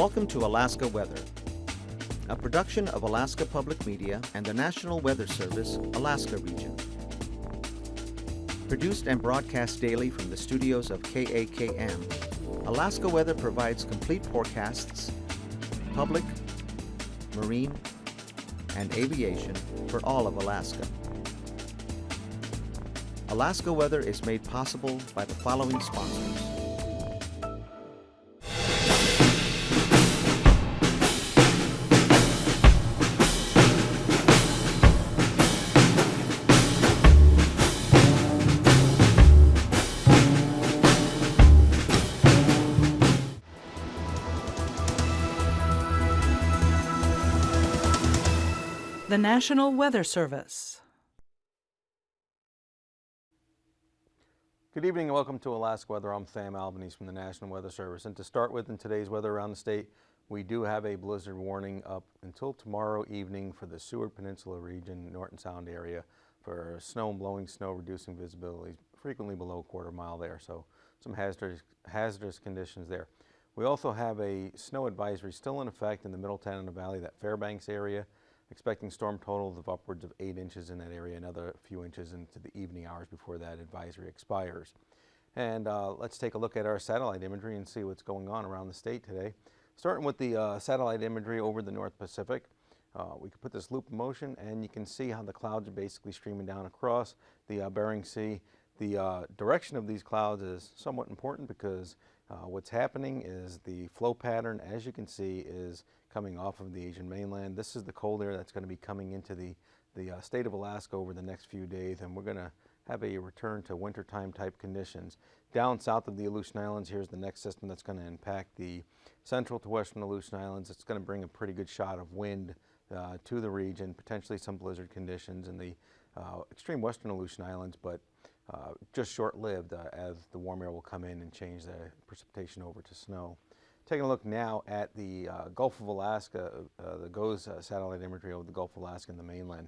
Welcome to Alaska Weather, a production of Alaska Public Media and the National Weather Service, Alaska Region. Produced and broadcast daily from the studios of KAKM, Alaska Weather provides complete forecasts, public, marine, and aviation for all of Alaska. Alaska Weather is made possible by the following sponsors. The National Weather Service. Good evening and welcome to Alaska Weather. I'm Sam Albanese from the National Weather Service. And to start with, in today's weather around the state, we do have a blizzard warning up until tomorrow evening for the Seward Peninsula region, Norton Sound area, for snow and blowing snow, reducing visibility, frequently below a quarter mile there. So some hazardous conditions there. We also have a snow advisory still in effect in the Middle Tanana Valley, that Fairbanks area. Expecting storm totals of upwards of 8 inches in that area, another few inches into the evening hours before that advisory expires. And let's take a look at our satellite imagery and see what's going on around the state today. Starting with the satellite imagery over the North Pacific. We can put this loop in motion and you can see how the clouds are basically streaming down across the Bering Sea. The direction of these clouds is somewhat important because what's happening is the flow pattern, as you can see, is coming off of the Asian mainland. This is the cold air that's going to be coming into the state of Alaska over the next few days, and we're going to have a return to wintertime type conditions. Down south of the Aleutian Islands, here's the next system that's going to impact the central to western Aleutian Islands. It's going to bring a pretty good shot of wind to the region, potentially some blizzard conditions in the extreme western Aleutian Islands, but just short-lived as the warm air will come in and change the precipitation over to snow. Taking a look now at the Gulf of Alaska, the GOES satellite imagery over the Gulf of Alaska and the mainland.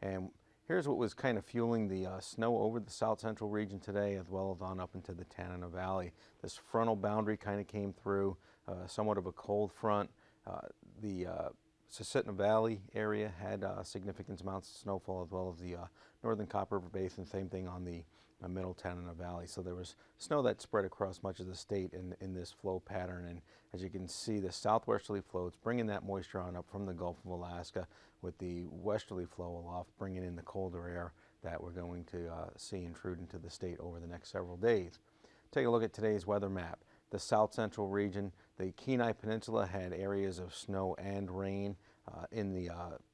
And here's what was kind of fueling the snow over the south central region today, as well as on up into the Tanana Valley. This frontal boundary kind of came through, somewhat of a cold front. The Susitna Valley area had significant amounts of snowfall, as well as the northern Copper River Basin, same thing on the middle Tanana Valley. So there was snow that spread across much of the state in this flow pattern. And as you can see, the southwesterly flow, it's bringing that moisture on up from the Gulf of Alaska, with the westerly flow aloft, bringing in the colder air that we're going to see intrude into the state over the next several days. Take a look at today's weather map. The south central region, the Kenai Peninsula had areas of snow and rain. In the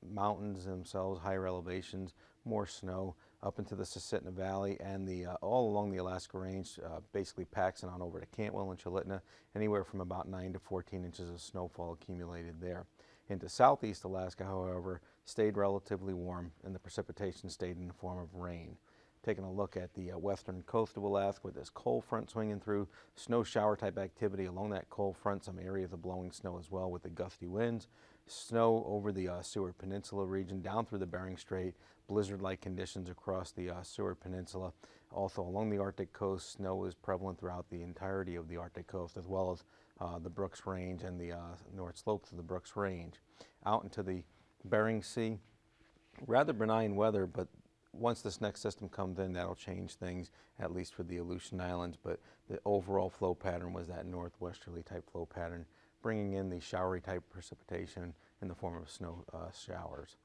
mountains themselves, higher elevations, more snow up into the Susitna Valley and all along the Alaska Range, basically Paxton on over to Cantwell and Chalitna, anywhere from about 9 to 14 inches of snowfall accumulated there. Into southeast Alaska, however, stayed relatively warm and the precipitation stayed in the form of rain. Taking a look at the western coast of Alaska with this cold front swinging through, snow shower type activity along that cold front, some areas of blowing snow as well with the gusty winds. Snow over the Seward Peninsula region down through the Bering Strait, blizzard-like conditions across the Seward Peninsula. Also along the Arctic coast, snow is prevalent throughout the entirety of the Arctic coast, as well as the Brooks Range and the north slopes of the Brooks Range. Out into the Bering Sea, rather benign weather, but once this next system comes in, that'll change things, at least for the Aleutian Islands. But the overall flow pattern was that northwesterly type flow pattern, bringing in the showery type precipitation in the form of snow showers.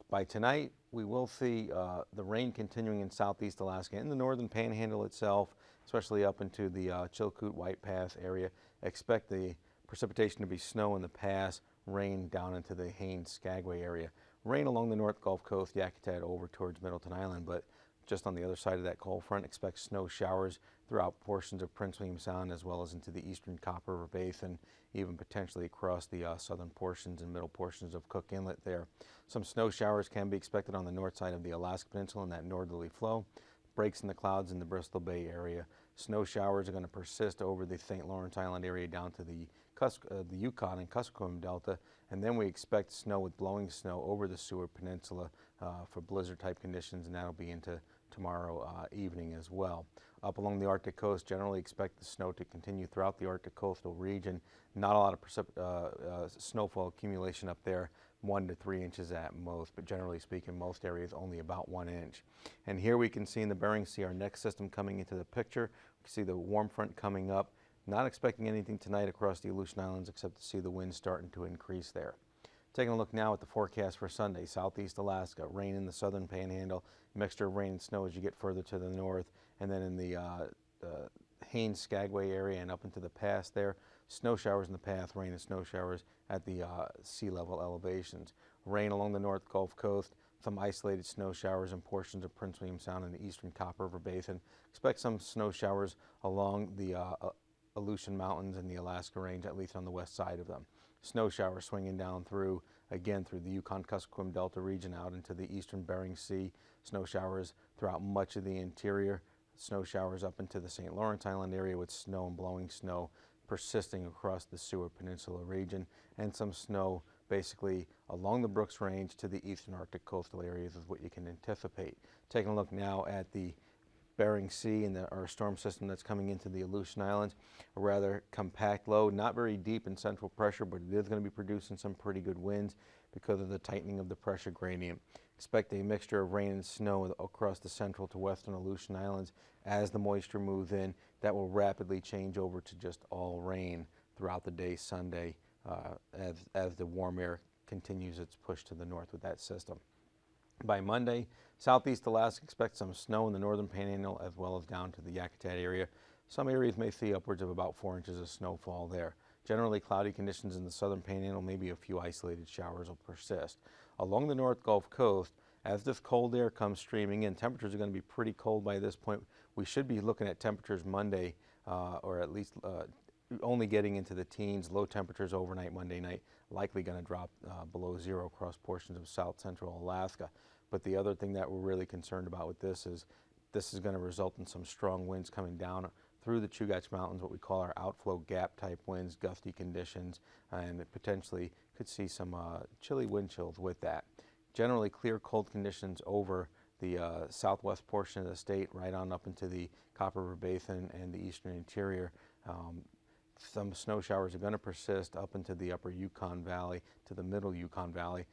By tonight, we will see the rain continuing in southeast Alaska and the northern panhandle itself, especially up into the Chilkoot White Pass area. Expect the precipitation to be snow in the pass, rain down into the Haines Skagway area. Rain along the North Gulf Coast, Yakutat over towards Middleton Island, but just on the other side of that cold front, expect snow showers throughout portions of Prince William Sound, as well as into the eastern Copper River Basin, even potentially across the southern portions and middle portions of Cook Inlet there. Some snow showers can be expected on the north side of the Alaska Peninsula in that northerly flow. Breaks in the clouds in the Bristol Bay area. Snow showers are going to persist over the St. Lawrence Island area down to the Yukon and Kuskokwim Delta, and then we expect snow with blowing snow over the Seward Peninsula for blizzard type conditions, and that'll be into tomorrow evening as well. Up along the Arctic coast, generally expect the snow to continue throughout the Arctic coastal region. Not a lot of snowfall accumulation up there, 1 to 3 inches at most, but generally speaking, most areas only about 1 inch. And here we can see in the Bering Sea our next system coming into the picture. We can see the warm front coming up. Not expecting anything tonight across the Aleutian Islands except to see the wind starting to increase there. Taking a look now at the forecast for Sunday. Southeast Alaska, rain in the southern panhandle, mixture of rain and snow as you get further to the north, and then in the Haines Skagway area and up into the pass there, snow showers in the path, rain and snow showers at the sea level elevations. Rain along the North Gulf Coast, some isolated snow showers in portions of Prince William Sound and the eastern Copper River Basin. Expect some snow showers along the Aleutian Mountains and the Alaska Range, at least on the west side of them. Snow showers swinging down through, again, through the Yukon-Kuskokwim Delta region out into the eastern Bering Sea. Snow showers throughout much of the interior. Snow showers up into the St. Lawrence Island area with snow and blowing snow persisting across the Seward Peninsula region, and some snow basically along the Brooks Range to the eastern Arctic coastal areas is what you can anticipate. Taking a look now at the Bering Sea and our storm system that's coming into the Aleutian Islands, a rather compact low, not very deep in central pressure, but it is going to be producing some pretty good winds because of the tightening of the pressure gradient. Expect a mixture of rain and snow across the central to western Aleutian Islands as the moisture moves in. That will rapidly change over to just all rain throughout the day Sunday as the warm air continues its push to the north with that system. By Monday, southeast Alaska expects some snow in the northern panhandle as well as down to the Yakutat area. Some areas may see upwards of about 4 inches of snowfall there. Generally cloudy conditions in the southern panhandle, maybe a few isolated showers will persist. Along the North Gulf Coast, as this cold air comes streaming in, temperatures are going to be pretty cold by this point. We should be looking at temperatures Monday, or at least only getting into the teens. Low temperatures overnight Monday night, likely going to drop below zero across portions of south central Alaska. But the other thing that we're really concerned about with this is going to result in some strong winds coming down through the Chugach Mountains, what we call our outflow gap type winds, gusty conditions, and potentially could see some chilly wind chills with that. Generally clear cold conditions over the southwest portion of the state, right on up into the Copper River Basin and the eastern interior. Some snow showers are going to persist up into the upper Yukon Valley to the middle Yukon Valley.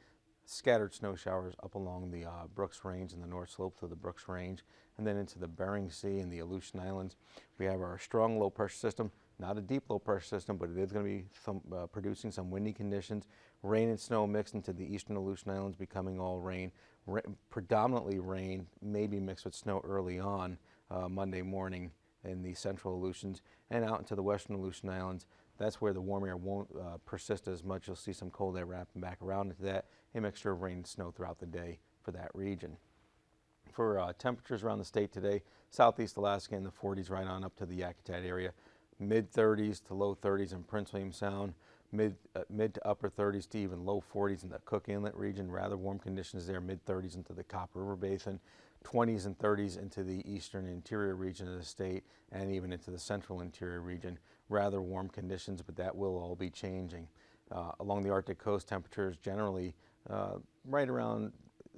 Scattered snow showers up along the Brooks Range and the north slopes of the Brooks Range, and then into the Bering Sea and the Aleutian Islands. We have our strong low pressure system, not a deep low pressure system, but it is going to be producing some windy conditions. Rain and snow mixed into the eastern Aleutian Islands, becoming all rain. Predominantly rain, maybe mixed with snow early on Monday morning in the central Aleutians, and out into the western Aleutian Islands. That's where the warm air won't persist as much. You'll see some cold air wrapping back around into that, a mixture of rain and snow throughout the day for that region. For temperatures around the state today, southeast Alaska in the 40s right on up to the Yakutat area, mid 30s to low 30s in Prince William Sound, mid to upper 30s to even low 40s in the Cook Inlet region, rather warm conditions there, mid 30s into the Copper River Basin, 20s and 30s into the eastern interior region of the state and even into the central interior region. Rather warm conditions, but that will all be changing. Along the Arctic coast, temperatures generally right around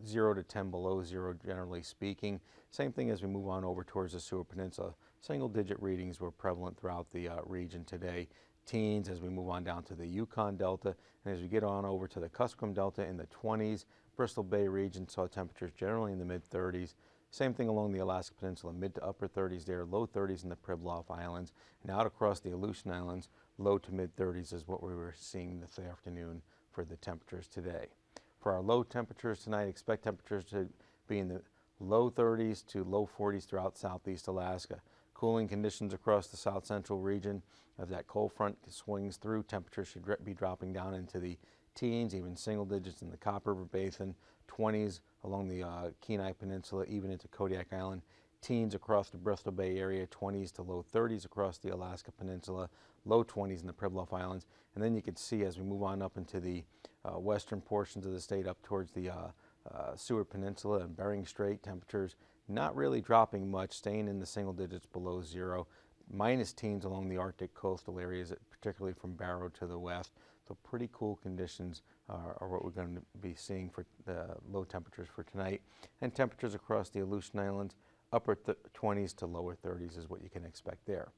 0 to 10 below zero, generally speaking. Same thing as we move on over towards the Seward Peninsula. Single-digit readings were prevalent throughout the region today. Teens as we move on down to the Yukon Delta, and as we get on over to the Kuskokwim Delta in the 20s. Bristol Bay region saw temperatures generally in the mid-30s. Same thing along the Alaska Peninsula, mid to upper 30s there, low 30s in the Pribilof Islands, and out across the Aleutian Islands, low to mid-30s is what we were seeing this afternoon for the temperatures today. For our low temperatures tonight, expect temperatures to be in the low 30s to low 40s throughout southeast Alaska. Cooling conditions across the south central region. As that cold front swings through, temperatures should be dropping down into the teens, even single digits in the Copper River Basin, 20s along the Kenai Peninsula, even into Kodiak Island, teens across the Bristol Bay area, 20s to low 30s across the Alaska Peninsula, low 20s in the Pribilof Islands. And then you can see as we move on up into the western portions of the state up towards the Seward Peninsula and Bering Strait, temperatures not really dropping much, staying in the single digits below zero. Minus teens along the Arctic coastal areas, particularly from Barrow to the west. So pretty cool conditions are what we're going to be seeing for the low temperatures for tonight. And temperatures across the Aleutian Islands, upper 20s to lower 30s is what you can expect there.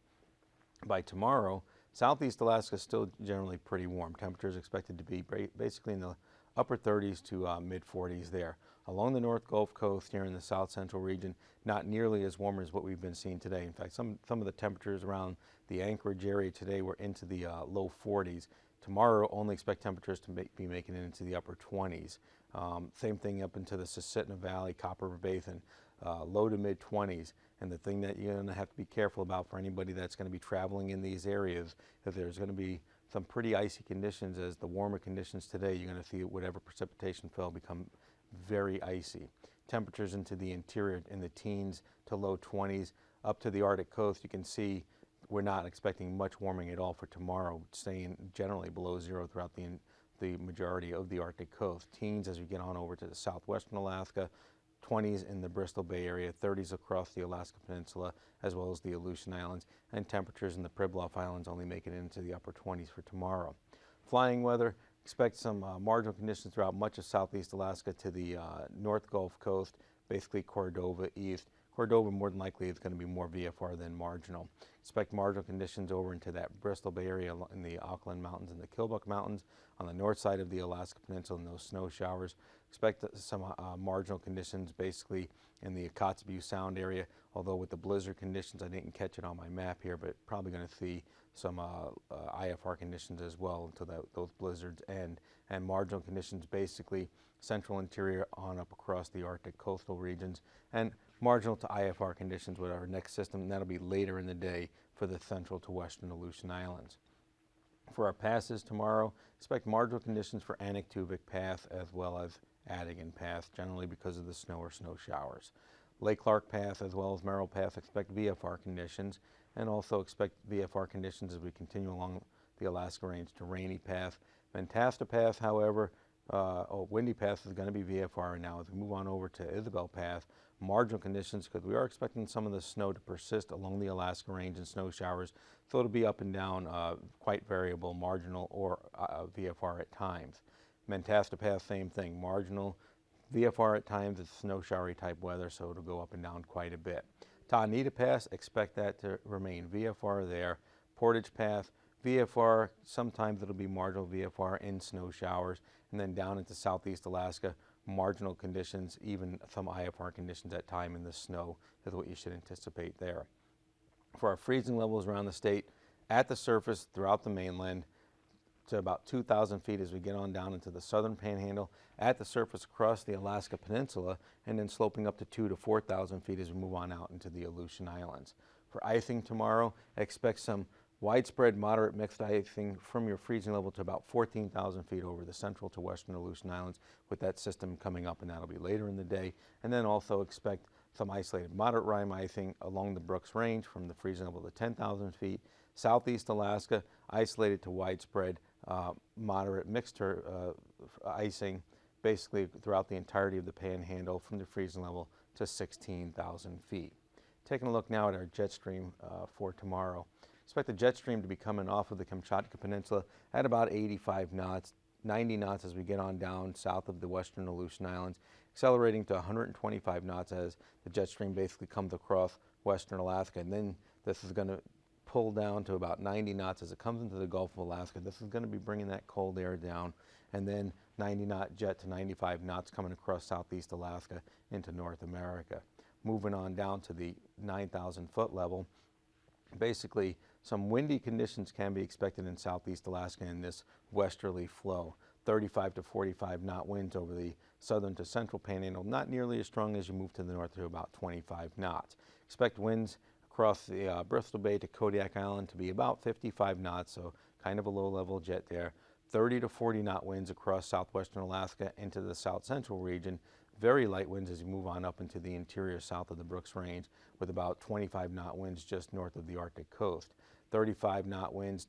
By tomorrow, southeast Alaska is still generally pretty warm. Temperatures expected to be basically in the upper 30s to mid 40s there. Along the North Gulf Coast here in the south central region, not nearly as warm as what we've been seeing today. In fact, some of the temperatures around the Anchorage area today were into the low 40s. Tomorrow, only expect temperatures to be making it into the upper 20s. Same thing up into the Susitna Valley, Copper River Basin, low to mid 20s. And the thing that you're going to have to be careful about for anybody that's going to be traveling in these areas, that there's going to be some pretty icy conditions. As the warmer conditions today, you're going to see whatever precipitation fell become very icy. Temperatures into the interior in the teens to low 20s. Up to the Arctic coast, you can see we're not expecting much warming at all for tomorrow, staying generally below zero throughout the majority of the Arctic coast. Teens as we get on over to the southwestern Alaska, 20s in the Bristol Bay area, 30s across the Alaska Peninsula, as well as the Aleutian Islands, and temperatures in the Pribilof Islands only making it into the upper 20s for tomorrow. Flying weather, expect some marginal conditions throughout much of southeast Alaska to the North Gulf Coast, basically Cordova east. Cordova more than likely is going to be more VFR than marginal. Expect marginal conditions over into that Bristol Bay area in the Auckland Mountains and the Kilbuck Mountains on the north side of the Alaska Peninsula and those snow showers. Expect some marginal conditions basically in the Kotzebue Sound area, although with the blizzard conditions, I didn't catch it on my map here, but probably going to see some IFR conditions as well until those blizzards end. And marginal conditions basically central interior on up across the Arctic coastal regions, and marginal to IFR conditions with our next system, and that'll be later in the day for the central to western Aleutian Islands. For our passes tomorrow, expect marginal conditions for Anaktuvik Pass as well as Adigan Pass, generally because of the snow or snow showers. Lake Clark Pass as well as Merrill Pass expect VFR conditions, and also expect VFR conditions as we continue along the Alaska Range to Rainy Pass. Mentasta Pass, however, Windy Pass is going to be VFR now. As we move on over to Isabel Pass, marginal conditions, because we are expecting some of the snow to persist along the Alaska Range and snow showers, so it'll be up and down, quite variable, marginal or VFR at times. Mentasta Pass, same thing, marginal, VFR at times. It's snow showery type weather, so it'll go up and down quite a bit. Tahneta Pass, expect that to remain VFR there. Portage Pass, VFR, sometimes it'll be marginal VFR in snow showers, and then down into southeast Alaska, marginal conditions, even some IFR conditions at time in the snow is what you should anticipate there. For our freezing levels around the state, at the surface throughout the mainland, to about 2,000 feet as we get on down into the southern panhandle, at the surface across the Alaska Peninsula, and then sloping up to 2,000 to 4,000 feet as we move on out into the Aleutian Islands. For icing tomorrow, expect some widespread moderate mixed icing from your freezing level to about 14,000 feet over the central to western Aleutian Islands, with that system coming up, and that'll be later in the day. And then also expect some isolated moderate rime icing along the Brooks Range from the freezing level to 10,000 feet. Southeast Alaska, isolated to widespread moderate mixed icing basically throughout the entirety of the panhandle from the freezing level to 16,000 feet. Taking a look now at our jet stream for tomorrow. Expect the jet stream to be coming off of the Kamchatka Peninsula at about 85 knots, 90 knots as we get on down south of the western Aleutian Islands, accelerating to 125 knots as the jet stream basically comes across western Alaska. And then this is going to pull down to about 90 knots as it comes into the Gulf of Alaska. This is going to be bringing that cold air down, and then 90 knot jet to 95 knots coming across southeast Alaska into North America. Moving on down to the 9,000 foot level, basically some windy conditions can be expected in southeast Alaska in this westerly flow. 35 to 45 knot winds over the southern to central panhandle, not nearly as strong as you move to the north to about 25 knots. Expect winds across the Bristol Bay to Kodiak Island to be about 55 knots, so kind of a low-level jet there. 30 to 40 knot winds across southwestern Alaska into the south central region. Very light winds as you move on up into the interior south of the Brooks Range, with about 25 knot winds just north of the Arctic coast. 35 knot winds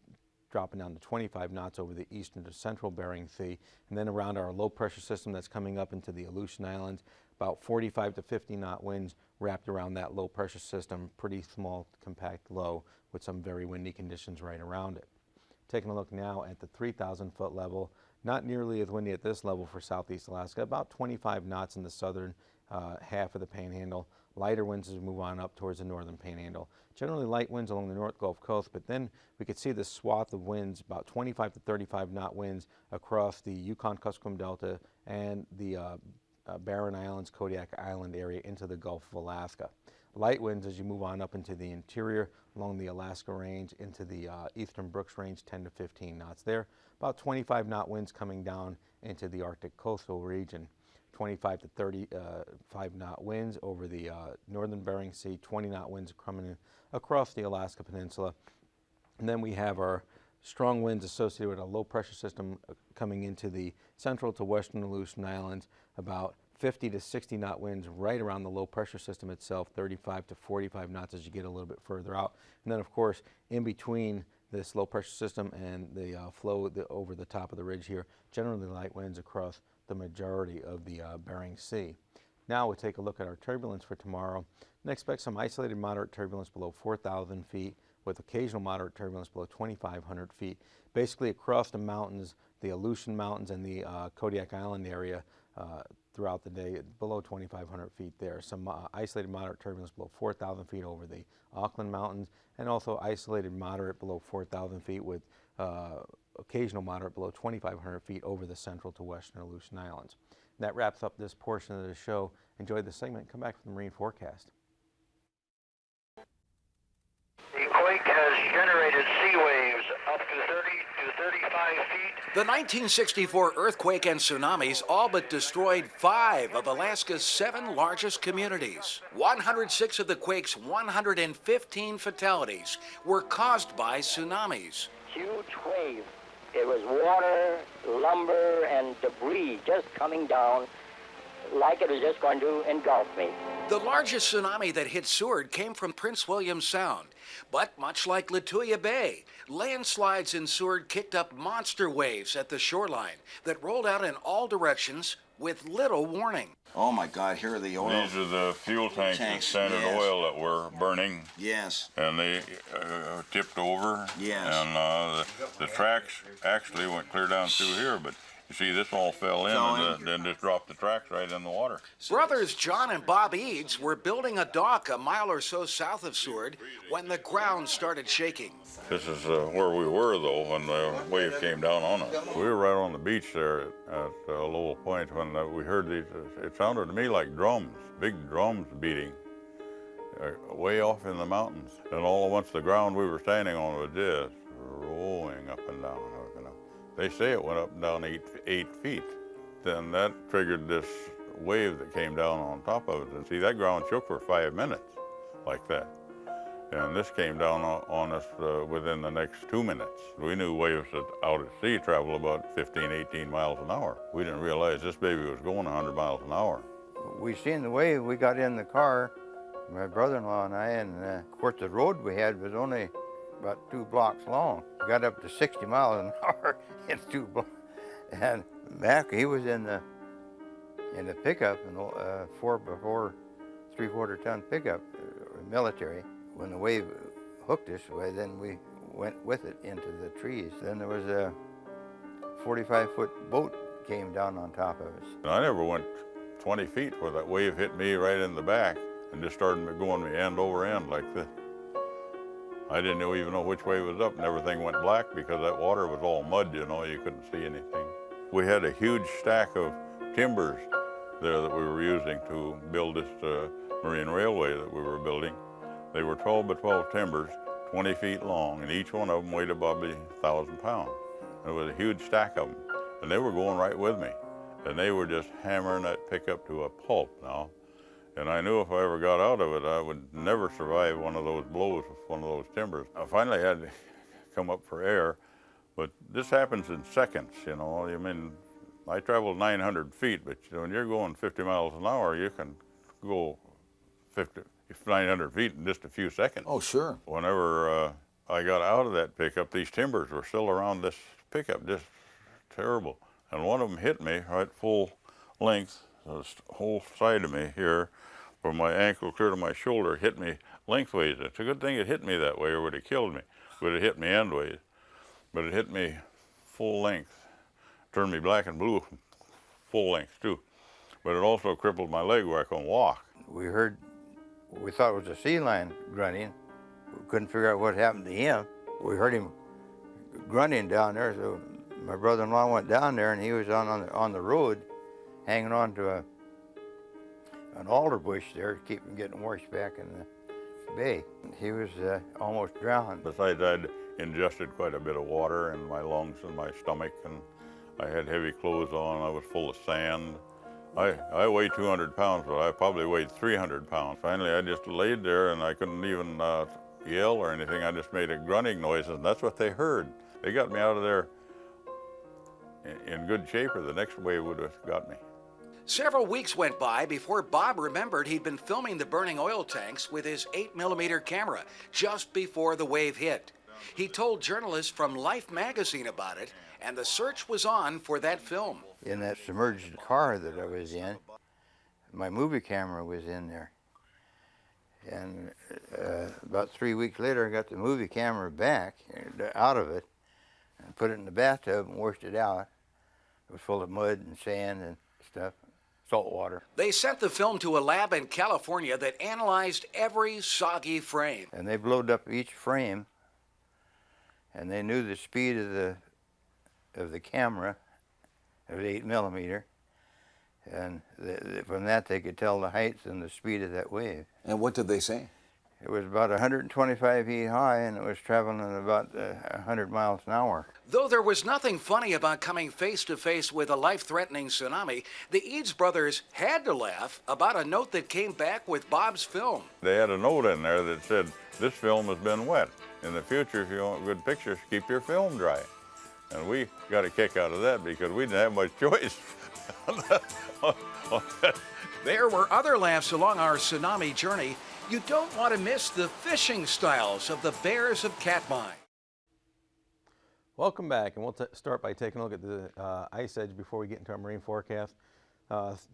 dropping down to 25 knots over the eastern to central Bering Sea, and then around our low pressure system that's coming up into the Aleutian Islands, about 45 to 50 knot winds wrapped around that low pressure system, pretty small compact low with some very windy conditions right around it. Taking a look now at the 3,000 foot level, Not nearly as windy at this level for southeast Alaska, about 25 knots in the southern half of the Panhandle. Lighter winds as we move on up towards the northern Panhandle. Generally light winds along the North Gulf Coast, but then we could see this swath of winds, about 25 to 35 knot winds across the Yukon-Kuskokwim Delta and the Barren Islands, Kodiak Island area into the Gulf of Alaska. Light winds as you move on up into the interior along the Alaska Range into the eastern Brooks Range, 10 to 15 knots there. About 25 knot winds coming down into the Arctic coastal region. 25 to 35 knot winds over the northern Bering Sea, 20 knot winds coming in across the Alaska Peninsula. And then we have our strong winds associated with a low pressure system coming into the central to western Aleutian Islands, about 50 to 60 knot winds right around the low pressure system itself, 35 to 45 knots as you get a little bit further out. And then of course in between this low pressure system and the flow over the top of the ridge here, generally light winds across the majority of the Bering Sea. Now we'll take a look at our turbulence for tomorrow and expect some isolated moderate turbulence below 4,000 feet with occasional moderate turbulence below 2,500 feet. Basically across the mountains, the Aleutian Mountains and the Kodiak Island area throughout the day, below 2,500 feet there. Some isolated moderate turbulence below 4,000 feet over the Auckland Mountains, and also isolated moderate below 4,000 feet with occasional moderate below 2,500 feet over the central to western Aleutian Islands. That wraps up this portion of the show. Enjoy the segment. Come back for the marine forecast. The quake has generated sea waves up to 30 to 35 feet. The 1964 earthquake and tsunamis all but destroyed 5 of Alaska's 7 largest communities. 106 of the quake's 115 fatalities were caused by tsunamis. Huge wave. It was water, lumber, and debris just coming down like it was just going to engulf me. The largest tsunami that hit Seward came from Prince William Sound. But much like Lituya Bay, landslides in Seward kicked up monster waves at the shoreline that rolled out in all directions with little warning. Oh my God, here are the oil. These are the fuel tanks of Standard yes. Oil that were burning. Yes. And they tipped over. Yes. And the tracks actually went clear down through here, but you see this all fell in and then just dropped the tracks right in the water. Brothers John and Bob Eads were building a dock a mile or so south of Seward when the ground started shaking. This is where we were, though, when the wave came down on us. We were right on the beach there at Lowell Point when we heard these. It sounded to me like drums, big drums beating, way off in the mountains. And all at once the ground we were standing on was just rolling up and down. They say it went up and down 8 feet. Then that triggered this wave that came down on top of it. And see, that ground shook for 5 minutes like that. And this came down on us within the next 2 minutes. We knew waves out at sea travel about 15, 18 miles an hour. We didn't realize this baby was going 100 miles an hour. We seen the wave, we got in the car, my brother-in-law and I, and of course the road we had was only about 2 blocks long. We got up to 60 miles an hour in 2 blocks. And Mac, he was in the pickup, in the 4x4 3/4 ton pickup, military. When the wave hooked us, then we went with it into the trees. Then there was a 45-foot boat came down on top of us. I never went 20 feet where that wave hit me right in the back and just started going me end over end like this. I didn't even know which way was up, and everything went black because that water was all mud, you know, you couldn't see anything. We had a huge stack of timbers there that we were using to build this marine railway that we were building. They were 12 by 12 timbers, 20 feet long, and each one of them weighed about 1,000 pounds. There was a huge stack of them, and they were going right with me. And they were just hammering that pickup to a pulp now. And I knew if I ever got out of it, I would never survive one of those blows with one of those timbers. I finally had to come up for air, but this happens in seconds, you know. I mean, I traveled 900 feet, but you know, when you're going 50 miles an hour, you can go 900 feet in just a few seconds. Oh, sure. Whenever I got out of that pickup, these timbers were still around this pickup, just terrible. And one of them hit me right full length, the whole side of me here, from my ankle clear to my shoulder, hit me lengthways. It's a good thing it hit me that way or it would have killed me. It would have hit me endways. But it hit me full length, turned me black and blue full length too. But it also crippled my leg where I couldn't walk. We thought it was a sea lion grunting. We couldn't figure out what happened to him. We heard him grunting down there, so my brother-in-law went down there, and he was on the road, hanging on to an alder bush there to keep him getting washed back in the bay. He was almost drowned. Besides, I'd ingested quite a bit of water in my lungs and my stomach, and I had heavy clothes on. I was full of sand. I weighed 200 pounds, but I probably weighed 300 pounds. Finally, I just laid there, and I couldn't even yell or anything. I just made a grunting noise, and that's what they heard. They got me out of there in good shape, or the next wave would have got me. Several weeks went by before Bob remembered he'd been filming the burning oil tanks with his 8mm camera just before the wave hit. He told journalists from Life magazine about it, and the search was on for that film. In that submerged car that I was in, my movie camera was in there. And about 3 weeks later, I got the movie camera back, out of it, and put it in the bathtub and washed it out. It was full of mud and sand and stuff, salt water. They sent the film to a lab in California that analyzed every soggy frame. And they blowed up each frame, and they knew the speed of the camera, of the 8mm, and from that they could tell the heights and the speed of that wave. And what did they say? It was about 125 feet high, and it was traveling at about 100 miles an hour. Though there was nothing funny about coming face to face with a life-threatening tsunami, the Eads brothers had to laugh about a note that came back with Bob's film. They had a note in there that said, "This film has been wet. In the future, if you want good pictures, keep your film dry." And we got a kick out of that because we didn't have much choice. There were other laughs along our tsunami journey. You don't want to miss the fishing styles of the Bears of Katmai. Welcome back, and we'll start by taking a look at the ice edge before we get into our marine forecast.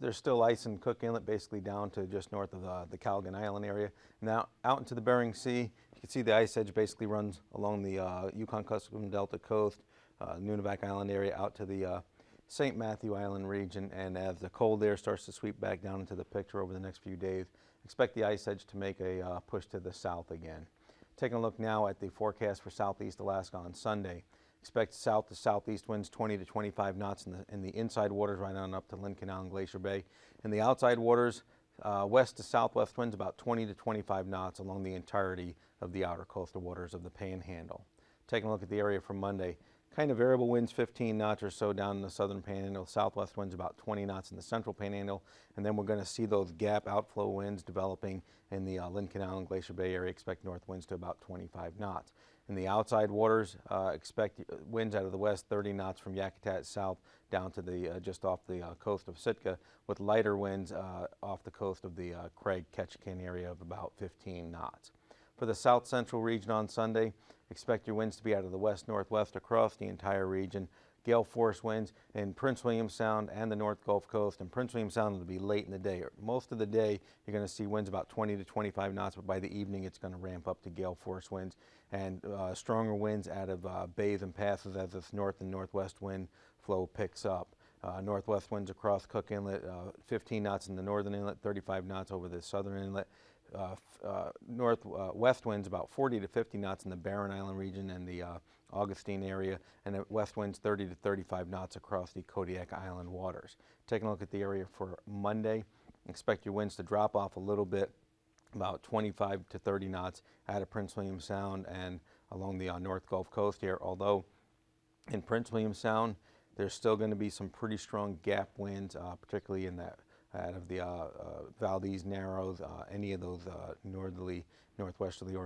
There's still ice in Cook Inlet, basically down to just north of the Calgan Island area. Now out into the Bering Sea, you can see the ice edge basically runs along the Yukon Cuskon Delta coast, Nunivak Island area out to the St. Matthew Island region, and as the cold air starts to sweep back down into the picture over the next few days, expect the ice edge to make a push to the south again. Taking a look now at the forecast for southeast Alaska on Sunday. Expect south to southeast winds 20 to 25 knots in the inside waters right on up to Lynn Canal and Glacier Bay. In the outside waters, west to southwest winds about 20 to 25 knots along the entirety of the outer coastal waters of the Panhandle. Taking a look at the area for Monday. Kind of variable winds, 15 knots or so down in the southern Panhandle. Southwest winds about 20 knots in the central Panhandle. And then we're going to see those gap outflow winds developing in the Lynn Canal and Glacier Bay area. Expect north winds to about 25 knots. In the outside waters, expect winds out of the west, 30 knots from Yakutat south down to the just off the coast of Sitka, with lighter winds off the coast of the Craig Ketchikan area of about 15 knots. For the south central region on Sunday, expect your winds to be out of the west-northwest across the entire region. Gale force winds in Prince William Sound and the North Gulf Coast. And Prince William Sound will be late in the day. Most of the day, you're going to see winds about 20 to 25 knots, but by the evening, it's going to ramp up to gale force winds and stronger winds out of bays and passes as this north and northwest wind flow picks up. Northwest winds across Cook Inlet, 15 knots in the northern inlet, 35 knots over the southern inlet. Northwest winds about 40 to 50 knots in the Barren Island region and the Augustine area, and west winds 30 to 35 knots across the Kodiak Island waters. Taking a look at the area for Monday, expect your winds to drop off a little bit, about 25 to 30 knots out of Prince William Sound and along the North Gulf Coast here, although in Prince William Sound, there's still going to be some pretty strong gap winds, particularly in that out of the Valdez Narrows, any of those northerly, northwesterly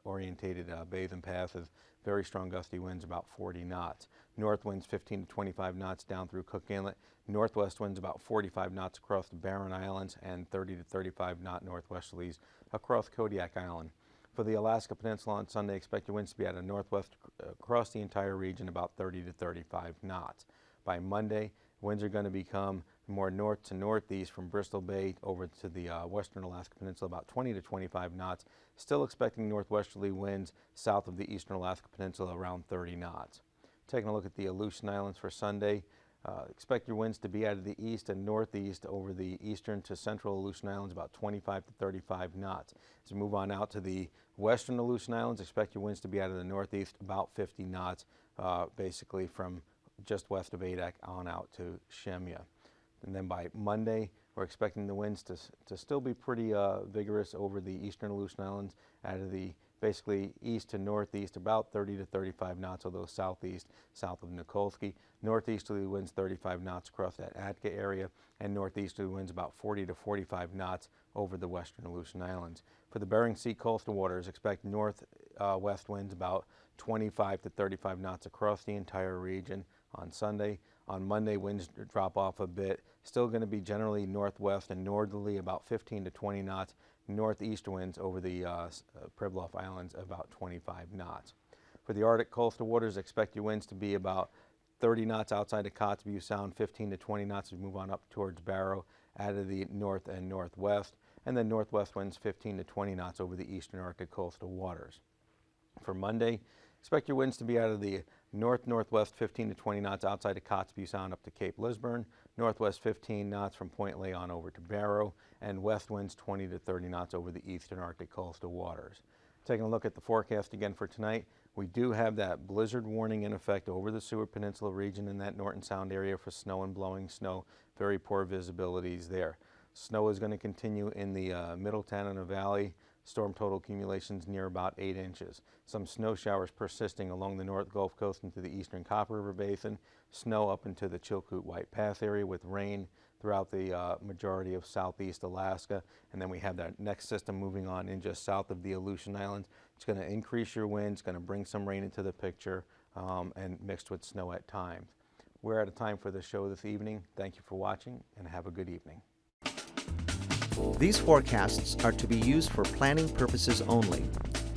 orientated bays and passes. Very strong gusty winds, about 40 knots. North winds 15 to 25 knots down through Cook Inlet. Northwest winds about 45 knots across the Barren Islands and 30 to 35 knot northwesterlies across Kodiak Island. For the Alaska Peninsula on Sunday, expect your winds to be out of northwest across the entire region, about 30 to 35 knots. By Monday, winds are going to become more north to northeast from Bristol Bay over to the western Alaska Peninsula, about 20 to 25 knots. Still expecting northwesterly winds south of the eastern Alaska Peninsula around 30 knots. Taking a look at the Aleutian Islands for Sunday, expect your winds to be out of the east and northeast over the eastern to central Aleutian Islands, about 25 to 35 knots. As we move on out to the western Aleutian Islands, expect your winds to be out of the northeast, about 50 knots, basically from just west of Adak on out to Shemya. And then by Monday, we're expecting the winds to still be pretty vigorous over the eastern Aleutian Islands, out of the basically east to northeast, about 30 to 35 knots, although southeast, south of Nikolsky. Northeasterly winds 35 knots across that Atka area, and northeasterly winds about 40 to 45 knots over the western Aleutian Islands. For the Bering Sea coastal waters, expect northwest winds about 25 to 35 knots across the entire region on Sunday. On Monday, winds drop off a bit. Still going to be generally northwest and northerly, about 15 to 20 knots. Northeast winds over the Pribilof Islands, about 25 knots. For the Arctic coastal waters, expect your winds to be about 30 knots outside of Kotzebue Sound, 15 to 20 knots as we move on up towards Barrow, out of the north and northwest. And then northwest winds 15 to 20 knots over the eastern Arctic coastal waters. For Monday, expect your winds to be out of the north-northwest 15 to 20 knots outside of Kotzebue Sound up to Cape Lisburn, northwest 15 knots from Point Lay on over to Barrow, and west winds 20 to 30 knots over the eastern Arctic coastal waters. Taking a look at the forecast again for tonight, we do have that blizzard warning in effect over the Seward Peninsula region in that Norton Sound area for snow and blowing snow. Very poor visibilities there. Snow is going to continue in the Middle Tanana Valley. Storm total accumulations near about 8 inches. Some snow showers persisting along the North Gulf Coast into the eastern Copper River Basin. Snow up into the Chilkoot White Pass area with rain throughout the majority of southeast Alaska. And then we have that next system moving on in just south of the Aleutian Islands. It's going to increase your winds, going to bring some rain into the picture and mixed with snow at times. We're out of time for the show this evening. Thank you for watching and have a good evening. These forecasts are to be used for planning purposes only.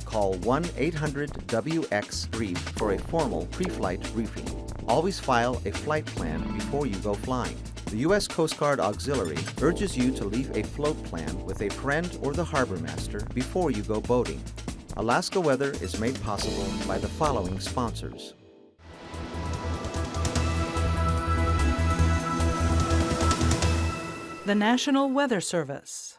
Call 1-800-WX Brief for a formal pre-flight briefing. Always file a flight plan before you go flying. The U.S. Coast Guard Auxiliary urges you to leave a float plan with a friend or the harbor master before you go boating. Alaska Weather is made possible by the following sponsors. The National Weather Service.